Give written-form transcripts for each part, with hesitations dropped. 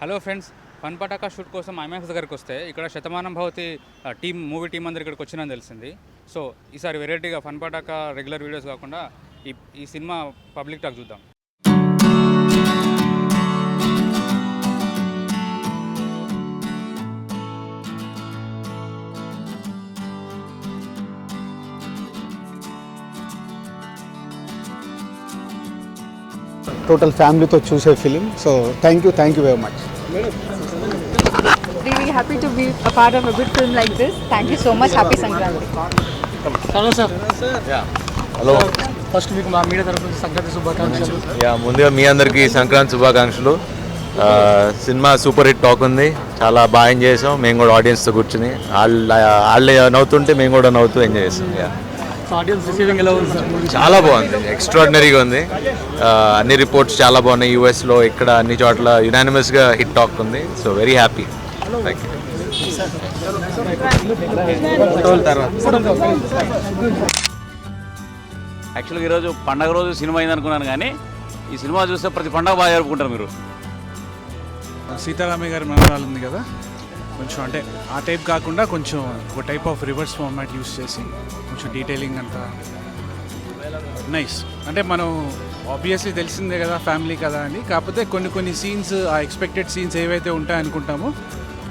Hello friends, fun Pataka shoot కోసం IMAX దగ్గరికి వస్తే ఇక్కడ శతమానం భవతి మూవీ టీం అందరు ఇక్కడికి వచ్చిందని తెలిసింది. సో ఈసారి వెరైటీగా ఫన్ పటాకా రెగ్యులర్ వీడియోస్ కాకుండా ఈ సినిమా పబ్లిక్ టాక్ చూద్దాం. టోటల్ ఫ్యామిలీతో చూసే film. So thank you very much. Really happy to be a part of a good film like this. Thank you so much. Happy Sankranti. Hello sir. Hello. First మీకు మా media తరఫు నుంచి సంక్రాంతి శుభాకాంక్షలు. ముందుగా మీ అందరికీ సంక్రాంతి శుభాకాంక్షలు. సినిమా సూపర్ హిట్ టాక్ ఉంది, చాలా బాగా ఎంజాయ్ చేసాం. మేము కూడా ఆడియన్స్తో కూర్చుని వాళ్ళు నవ్వుతుంటే మేము కూడా నవ్వుతూ ఎంజాయ్ చేసాం. ఆడియన్స్ రిసీవింగ్ ఎలా ఉంది సార్? చాలా బాగుంది, ఎక్స్ట్రాడినరీగా ఉంది. అన్ని రిపోర్ట్స్ చాలా బాగున్నాయి. యూఎస్లో ఇక్కడ అన్ని చోట్ల యునానిమస్గా హిట్ టాక్ ఉంది. So very happy. Thank you. యాక్చువల్గా ఈరోజు పండగ రోజు సినిమా అయింది అనుకున్నాను, కానీ ఈ సినిమా చూస్తే ప్రతి పండగ బాగా జరుపుకుంటారు మీరు. సీతారామయ్య గారి మనవరాలు ఉంది కదా, కొంచెం అంటే ఆ టైప్ కాకుండా కొంచెం ఒక type of reverse format use చేసి కొంచెం డీటెయిలింగ్ అంతా నైస్. అంటే మనం ఆబ్వియస్లీ తెలిసిందే కదా, ఫ్యామిలీ కదా అని. కాకపోతే కొన్ని సీన్స్, ఆ ఎక్స్పెక్టెడ్ సీన్స్ ఏవైతే ఉంటాయనుకుంటామో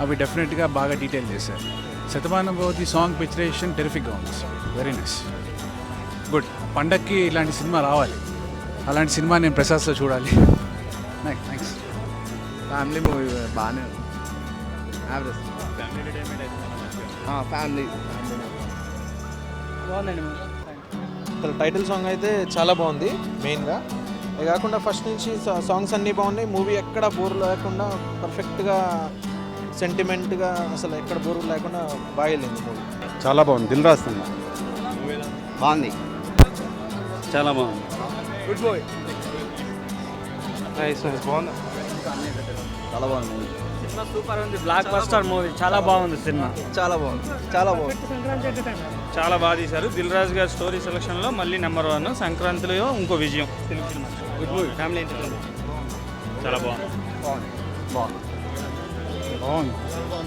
అవి డెఫినెట్గా బాగా డీటెయిల్ చేశారు. శతమానం భవతి సాంగ్ పిక్చరేషన్ టెరిఫిక్గా ఉంది, వెరీ నైస్, గుడ్. పండక్కి ఇలాంటి సినిమా రావాలి. అలాంటి సినిమా నేను ప్రసాద్లో చూడాలి. థ్యాంక్స్. ఫ్యామిలీ మూవీ బాగానే యావరేజ్. ఫ్యామిలీ బాగుందండి మూవీ. అసలు టైటిల్ సాంగ్ అయితే చాలా బాగుంది. మెయిన్గా అది కాకుండా ఫస్ట్ నుంచి సాంగ్స్ అన్నీ బాగున్నాయి. మూవీ ఎక్కడ బోర్ లేకుండా పర్ఫెక్ట్గా సెంటిమెంట్గా అసలు ఎక్కడ బోర్ లేకుండా బాగా వెళ్ళింది మూవీ. చాలా బాగుంది. దిల్ రాజ్ సినిమా బాగుంది, చాలా బాగుంది. గుడ్ మూవీ, నైస్ బాగుంది, చాలా బాగుంది మూవీ. సినిమా సూపర్ ఉంది, బ్లాక్ బస్టర్ మూవీ. చాలా బాగుంది సినిమా, చాలా బాగుంది, చాలా బాగుంది. చాలా బాగా తీశారు. దిల్ రాజు గారి స్టోరీ సెలక్షన్లో మళ్ళీ నెంబర్ 1. సంక్రాంతిలో ఇంకో విజయం Telugu cinema. Good movie, family entertainment. చాలా బాగుంది. బాగుంది.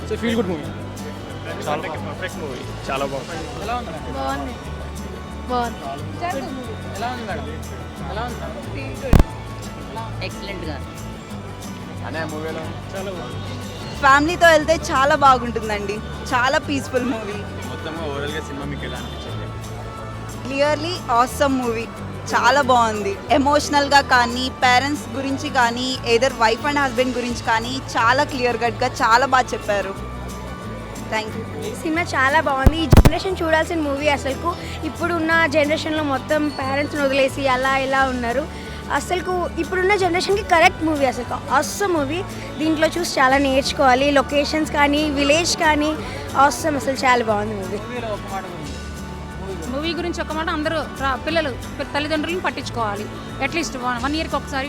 So feel good movie. చాలా పర్ఫెక్ట్ మూవీ, చాలా బాగుంది. ఎలా ఉంది? బాగుంది. ఎలా ఉంది మేడం? ఎలా ఉంది? ఎక్సలెంట్గా అనే మూవీలో చాలా బాగుంది. ఫ్యామిలీతో వెళ్తే చాలా బాగుంటుందండి. చాలా పీస్ఫుల్ మూవీ. మొత్తంగా ఓవరాల్గా సినిమా మీకు ఎలా అనిపించింది? Clearly awesome movie. చాలా బాగుంది. ఎమోషనల్గా కానీ, పేరెంట్స్ గురించి కానీ, ఏదర్ వైఫ్ అండ్ హస్బెండ్ గురించి కానీ చాలా క్లియర్ కట్గా చాలా బాగా చెప్పారు. Thank you. సినిమా చాలా బాగుంది. ఈ జనరేషన్ చూడాల్సిన మూవీ. అసలుకు ఇప్పుడున్న జనరేషన్లో మొత్తం పేరెంట్స్ని వదిలేసి అలా ఇలా ఉన్నారు. అసలుకు ఇప్పుడున్న జనరేషన్కి కరెక్ట్ మూవీ. అసలు ఆసమ్ మూవీ. దీంట్లో చూసి చాలా నేర్చుకోవాలి. లొకేషన్స్ కానీ, విలేజ్ కానీ ఆసమ్. అసలు చాలా బాగుంది మూవీ. మూవీ గురించి ఒక మాట, అందరూ పిల్లలు తల్లిదండ్రులను పట్టించుకోవాలి. అట్లీస్ట్ 1 ఇయర్కి ఒకసారి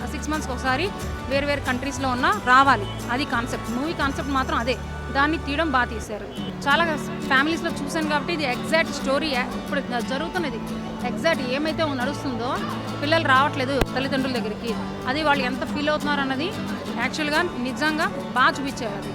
6 మంత్స్కి ఒకసారి వేరు కంట్రీస్లో ఉన్న రావాలి. అది కాన్సెప్ట్. మూవీ కాన్సెప్ట్ మాత్రం అదే. దాన్ని తీయడం బాగా తీశారు. చాలా ఫ్యామిలీస్లో చూశాను కాబట్టి ఇది ఎగ్జాక్ట్ స్టోరీ. ఇప్పుడు జరుగుతున్నది ఎగ్జాక్ట్ ఏమైతే నడుస్తుందో, పిల్లలు రావట్లేదు తల్లిదండ్రుల దగ్గరికి, అది వాళ్ళు ఎంత ఫీల్ అవుతున్నారు అన్నది యాక్చువల్గా నిజంగా బాగా చూపించారు. అది